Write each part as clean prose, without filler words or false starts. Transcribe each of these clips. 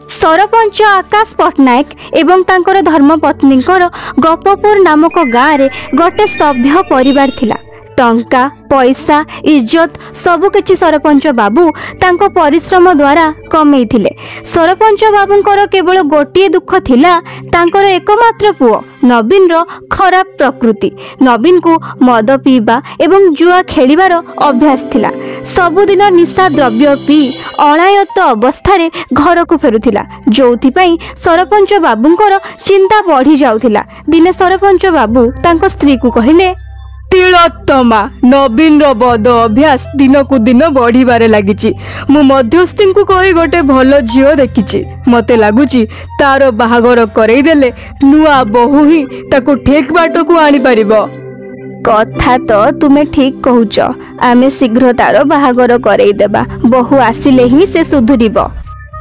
सरपंच आकाश पट्टनायक एवं तांकर धर्मपत्नी गपपुर नामक गाँव में गोटे सभ्य परिवार थिला। टंका पैसा इज्जत सबकिछि सरपंच बाबू तांको परिश्रम द्वारा कमई थिले। सरपंच बाबूंकर केवल गोटिए दुख थिला तांकर एकमात्र पुओ नवीन रो खराब प्रकृति। नवीन को मद पीवा एवं जुआ खेलिबार अभ्यास थिला। सबुदिन निशा द्रव्य पी अणायत्त अवस्था घर को फेरुथिला, जोथि पई सरपंच बाबूंकर चिंता बढ़ी जाउथिला। दिने सरपंच बाबू तांको स्त्री को कहिले, तिलोत्तमा नवीन रो बद अभ्यास दिन को दिन बढ़िबारे लागिची। मु मध्यस्थी को कही गोटे भल झियो देखिची। मते लागुची तार बाहागर करई देले नुआ बहु ही ताको ठीक बाट को आनी परिबो। कथा तो तुमे ठीक कहूच। आमे शीघ्र तार बाहागर करई देबा, बहु आसिले ही से सुधुरिबो।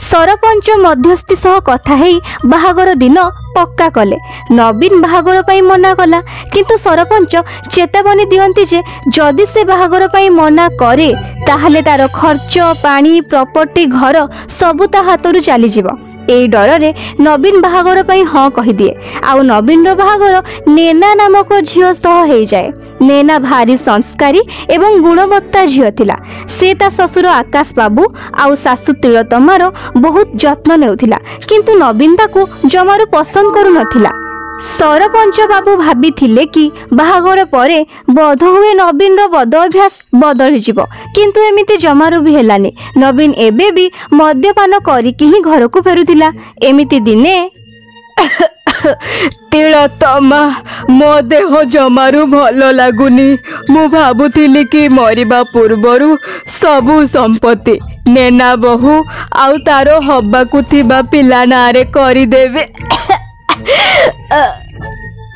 सरपंच मध्यस्थी सह कथा हेई बाहागर दिन पक्का कले। नवीन बाहागर पाई मना कला, किंतु सरपंच चेतावनी दियंती जे जदि से बाहागर पाई मना करे ताहले तार खर्च पानी प्रॉपर्टी घर सबु ता हातरु चली जिवो। एई डर नवीन बाहागर पाई हाँ कही दिए। आउ नवीन रो बाहागर नेना नामक झियो सह हेई जाए। नेना भारी संस्कारी एवं गुणवत्ता झियो थिला। से ता ससुर आकाश बाबू आउ सासु तिलोत्तमार बहुत जत्न नेउथिला, किंतु नवीन ताकू जमारू पसंद करू नथिला। सरपंच बाबू भाभी थिले कि बाहागर परे बोध हुए नवीन रो बद अभ्यास बदली जिवो, किंतु एमिति जमारू भी हेलानी। नवीन एबे भी मद्यपान करिकि ही घर को फेरुथिला। एमिति दिने तिलोत्तमा मो देह जमारू भल लागुनी। मु भाबुथिली कि मरिबा पूर्वरु सबु संपत्ति नेना बहु आउ तारो हबाकु थिबा पिला नारे करि देबे।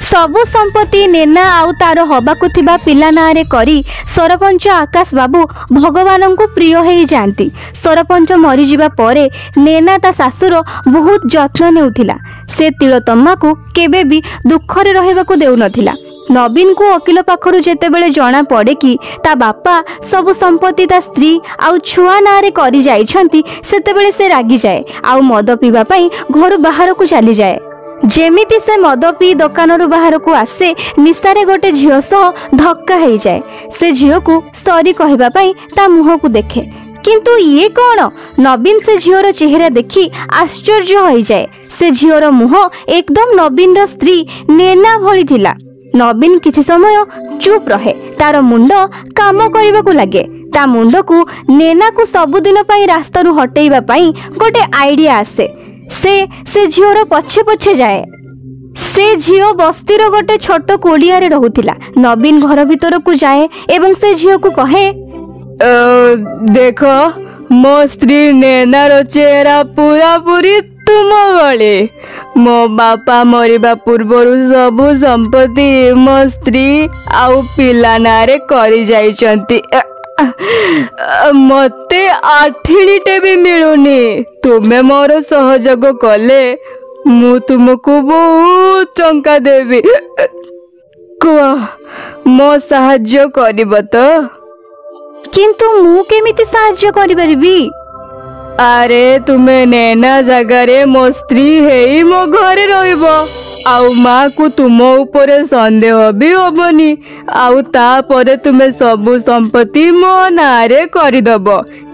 सबु संपत्ति नेना आउ तार हबाकु थिबा पिला नारे करी सरपंच आकाश बाबू भगवान को प्रिय हो जाती। सरपंच मरी जिबा परे नेना ता सासुर बहुत जत्न नेउथिला। से तिलोत्तमा को केबे भी दुख रे रहबाकू देउ नथिला। नवीन को वकील पाखरु जेतेबेले जना पड़े कि ता बापा सब संपत्ति ता स्त्री आउ छुआ नारे करी जाइछंती, सेतेबेले से रागी जाए आउ मद पीवा पई घर बाहर को चली जाए। जेमिति से मद पी दुकान बाहर को आसे निशारे गोटे झियो सह धक्का हो जाए। से झियो को सॉरी कहबा पई ता मुह को देखे, किंतु ये कौन? नवीन से झियोर चेहरा देखी आश्चर्य हो जाए। से झियोर मुह एकदम नवीन रो स्त्री नेना भली थिला। नवीन किछि समय चुप रहे, तार मुंड काम करबा को लागे। ता मुंड को नेना को सबुदिन पई रास्ता रु हटेइबा पई गोटे आइडिया आसे। से झियोर पछे पछे जाए। से झियो बस्तीर गोटे छोट कोड़िया रे रहुथिला। नवीन घर भीतर को जाए एवं से झियो को कहे, देखो मो स्त्री नेनार चेहरा पूरा पूरी तुम भली। मो बापा मरिबा पूर्वरु सबु संपत्ति मो स्त्री आउ पिला नारे करी जाइछंती। मते आठिणीटे भी मिलुनी। तुमे मोर सहयोग कले मु तुमको बहुत टंका देवी। कुह मो साहाଯ୍ୟ करिब तो? किंतु मु केमिति साहाଯ୍य करि परिबी? अरे तुमे नेना जगारे मो स्त्री हेई मो घरे रहिबो। आउ माँ को तुम ऊपर संदेह भी होबनी। आउ तापरे तुमे सबु संपत्ति मो नारे करिदब।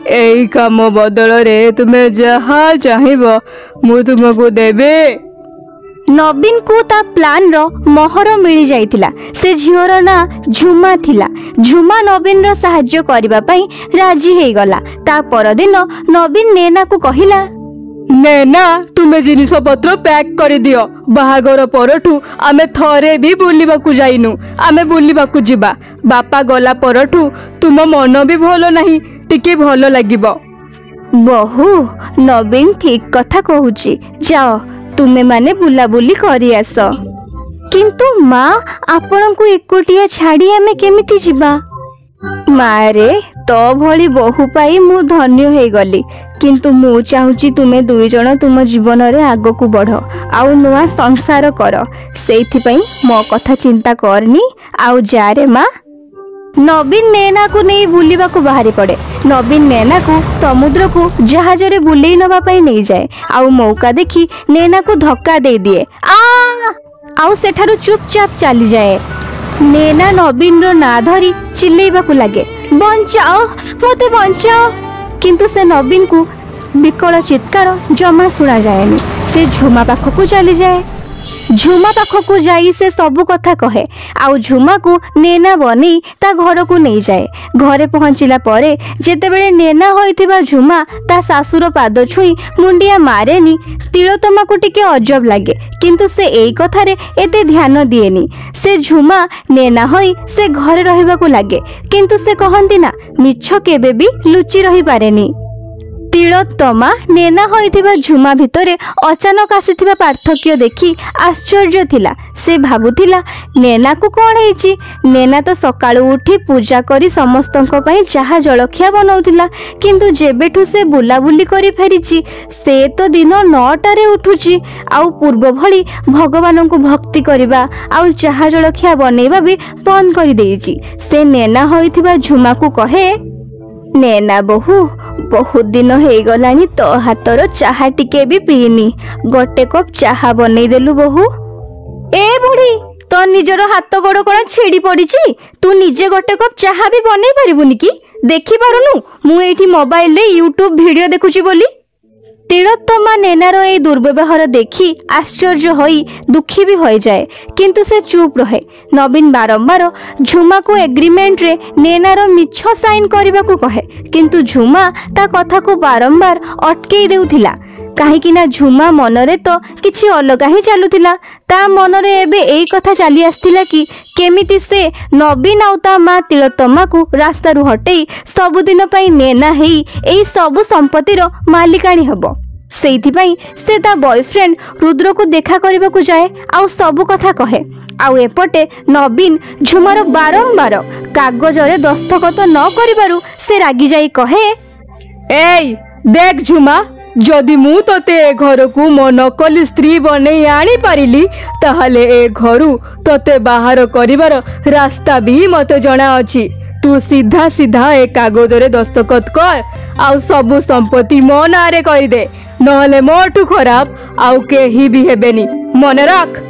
एई काम बदल रे तुमे जहा चाहिबो मु तुमको देबे। नवीन को ता प्लान रो मोहर मिली जाइथिला। से झियोर ना झुमा थिला। झुमा नवीन रो साहाଯ୍य करिबा पई राजी हेई गला। ता परदिन नवीन नेना को कहिला, नेना तुमे जिनिस पत्र पैक कर दियो। बाहागर परठू आमे थरे भी बुलिबाकू जाइनु। आमे बुलिबाकू जिबा। बापा गला परठू तुम मन भी भलो नहीं, टिके भलो लागिबो। बहु नवीन ठीक कथा कहूची। जाओ तुमे माने बुलाबुली करी आस। किंतु माँ आपण को एकोटिया छाड़ी आमे केमिति जिबा? मारे तो भली बहु पाई मु धन्य हो गली। किंतु मु चाहूची तुमे दुई जण तुम जीवन रे आग को बढ़ आउ नुआ संसार कर। सेइथि पई मो कथा चिंता करनी। आउ जा रे माँ। नवीन नैना को नहीं बुलिबा को बाहरी पड़े। नवीन नैना को समुद्र को जहाज रे बुलेई नबा पई नहीं जाए। आउ मौका देखी नैना को धक्का दे दिए। आउ सेठारु चुपचाप चली जाए। नैना नवीन रो ना धरी चिल्लेबा को लगे, बंचाओ मते बंचाओ। किंतु से नवीन को विकल चित्कार जमा सुना जाएनी। से झुमा पाखकू चली जाए। झुमा पाखकू जाई से सबु कथा कहे। आउ झुमा को नैना बनी ता घर को नहीं जाए। घरे पहुंचिला परे जेतेबेले नैना होइथिबा झुमा ता सासुर पाद छुई मुंडिया मारेनी। तिलोत्तमा को टिके अजब लागे, किंतु से एई कथारे एते ध्यान दिएनी। से झुमा नैना होई से घरे रहिबा को लागे, किंतु से कहंती ना मिछ केबे भी लुचि रही पारेनी। तिलोत्तमा नैना होइथिबा झुमा भितरे अचानक आसीथिबा पार्थक्य देखी आश्चर्य थिला। से भाबुथिला नैना को कौन ହେଇଛି। नैना तो सकाळु उठी पूजा करी समस्तंक पई चाहा जलखिया बनाउथिला, किंतु जेबेठु से बुलाबुली करी फेरिछि से तो दिन 9टा रे उठुछि। आउ पूर्व भली भगवान को भक्ति करिबा आउ चाहा जलखिया बनेइबा भी बंद करी देइछि। से नैना होइथिबा झुमा को कहे, नैना बहु बहुत दिन हो गलानी तो हाथर चाहा टिके भी पीनी। गोटे कप चाहा बनई देलु बहु। ए बुढ़ी तो निजर हाथ गोड़ कौन छिड़ी पड़ी? तू निजे गोटे कप चाहा भी बनई पारिबुनी कि? देखि पारुनु मु एठी मोबाइल रे यूट्यूब वीडियो देखुची बोली। तिलोत्तमा नैनार ए दुर्व्यवहार देखी आश्चर्य होई दुखी भी हो जाए, किंतु से चुप रहे। नवीन बारंबार झुमा को एग्रीमेंट रे नैनार मिछ साइन करबा को कहे, किंतु झुमा ता कथा को बारंबार अटकेई देउथिला। काहेकि ना झुमा मनरे तो किछि अलगा ही चालुथिला। ता मनरे एबे एई कथा चली आस्थिला कि केमिति से नवीन आउ ता मां तिलोत्तमा को रास्ता रु हटेई सबुदिन पई नैना हेई एई सबु संपत्तिर मालिकाणी हबो। सेइथिपई से ता बॉयफ्रेंड रुद्र को देखा करबा को जाए आउ सबु कथा कहे। आउ एपटे नवीन झुमार बारंबार कागज रे दस्तखत न करिबारु से रागी जाई कहे, एई देख झुमा, जदि मु तोते ए घर को मो नकली स्त्री बनई आनी पारिली ताहले ए घरु तोते बाहर करिवार रास्ता भी मते जणा अछि। तू सीधा सीधा ए कागज रे दस्तखत कर आउ सबु संपत्ति मो नारे करि दे, नहले मोठू खराब आउ केही भी हेबेनी, मने रख।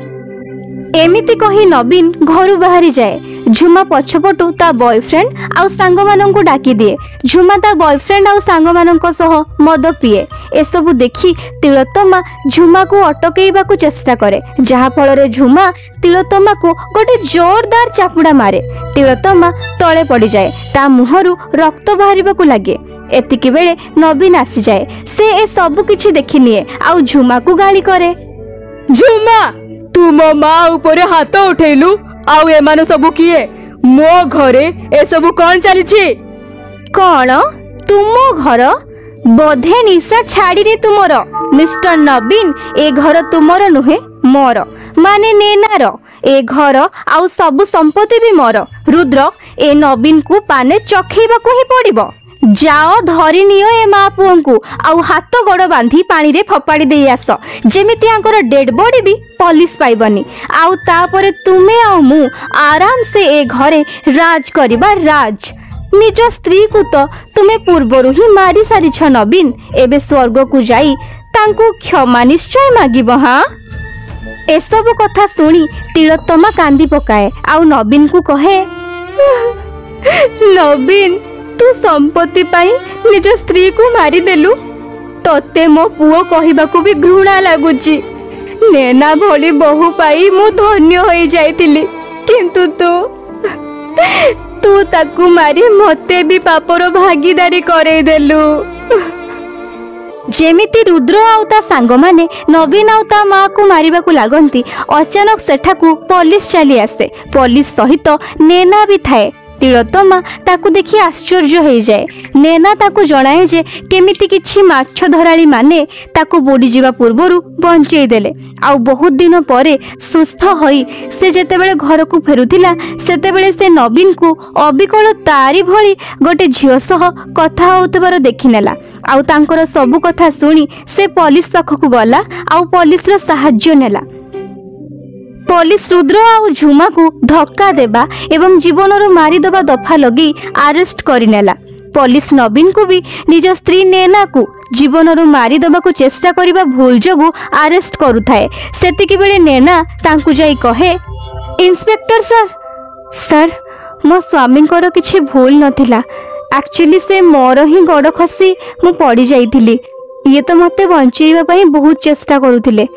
एमिति कही नवीन घरु बाहरी जाए। झुमा पछपटू ता बॉयफ्रेंड आउ सांग मानन को डाकी दिए। झुमा ता बॉयफ्रेंड आउ सांग मानन को सह मद पिए। एसबु देखी तिलोत्तमा झुमा को अटकेइबा को चेष्टा करे, जहा फल रे झुमा तिलोत्तमा को गोटे जोरदार चापुड़ा मारे। तिलोत्तमा तळे पड़ी जाए, ता मुहरु रक्त बाहरिबा को लागे। एतिकी बेले नवीन आसी जाए। से ए सबु किछि देखि निए आउ झुमा को गाली करे, झुमा तू मो माँ ऊपर हाथ उठेलु आउ एमाने सबु किए? मो घरे ए सबु कौन चलीछि? कौन तुमो घर? बोधे निशा छाड़ी रे तुमर। मिस्टर नवीन ए घर तुमर नुहे मोर, माने नैनार। ए घर आउ सबु संपत्ति भी मोर। रुद्र ए नवीन को पाने चखेइबा को ही पड़िबो। जाओ धरी नियो ए माँ पुओं को आउ हाथ गोड़ बांधी पानी रे फपाड़ी दे आस, जेमिति आंकर डेड बॉडी भी पुलिस पाइबनी। आउ तापरे तुमे आउ मु आराम से ए घरे राज करिबा राज। निज स्त्री को तो तुमे पूर्वरु ही मारी सारिछ नवीन। एबे स्वर्ग को जाई तांको क्षमा निश्चय मागिबो। हाँ एसबु कथा सुनी तिलोत्तमा कांदी पकाए आउ नवीन को कहे, नवीन तू संपत्ति पाई निज स्त्री को मारी देलु। तोते मो पुओ कहिबाकू भी घृणा लागुची। नैना भली बहु पाई मु धन्य होई जाइतिली, किंतु तू ताकू मारी मते भी पापर भागीदारी करई देलु। जेमिति रुद्र आउ ता सांग माने नवीन आउ ता माँ को मारिबा को लागंती, अचानक सेठाकू पुलिस चली आसे। पुलिस सहित नैना भी थाए। तिलोत्तमा ताकू देखि आश्चर्य हो जाए। नैना ताकू जणाए जे केमिति किछि माछ धराली माने ताकू बुडी जीवा पूर्वरु बंचेई देले। आउ बहुत दिन परे सुस्थ होई से जेतेबेले घर को फेरुथिला सेतेबेले से नवीन को अबिकल तारी भली गोटे झियो सह कथा होतबार देखिनेला। आउ तांकर सबु कथा सुनी से पुलिस पाखकू गला आउ पुलिस रो सहाय्य नेला। पुलिस रुद्र आउ झुमा को धक्का देबा एवं जीवन मारिदेवा दफा लगी अरेस्ट करनेला। पुलिस नवीन को भी निज स्त्री नैना को जीवन मारिदेवा को चेष्टा करने भूल जोगु अरेस्ट करुथाए। सेतिकी बेले नैना तांकु जाई कहे, इंस्पेक्टर सर सर मो स्वामी किछि भूल नथिला। एक्चुअली से मोर ही गड़ खसी मु पड़ी जाइथिली। ये तो मते बंचेइबा पई बहुत चेष्टा करुथिले।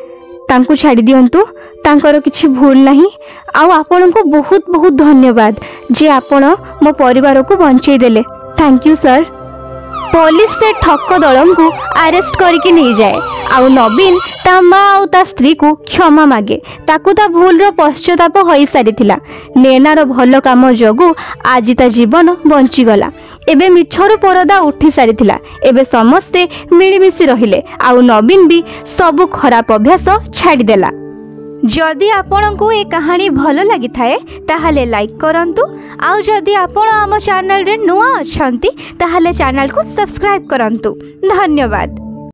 तांकु छाड़ी दियंतु, तांकर किछि भूल नहीं। आउ आपण को बहुत बहुत धन्यवाद जे आपण मो परिवार को बंचेई देले। Thank you sir. पुलिस से ठक दलम को अरेस्ट करके नहीं जाए। आउ नवीन ता माँ आउ ता स्त्री को क्षमा मागे। ताकू ता भूल रो पश्चाताप हो सारी थिला। नैनार भल काम जोगु आज ता जीवन बंची गला। एबे मिछर परदा उठी सारी थिला। एबे समस्ते मिलीमिशी रहिले। आउ नवीन भी सब खराब अभ्यास छाड़ी देला। जदि आपंक ये कहानी भल लगी थाए ताहले लाइक करंतु। आउ जदि आपण आम चैनल रे नुआ अछंती ताहले चैनल को सब्सक्राइब करंतु। धन्यवाद।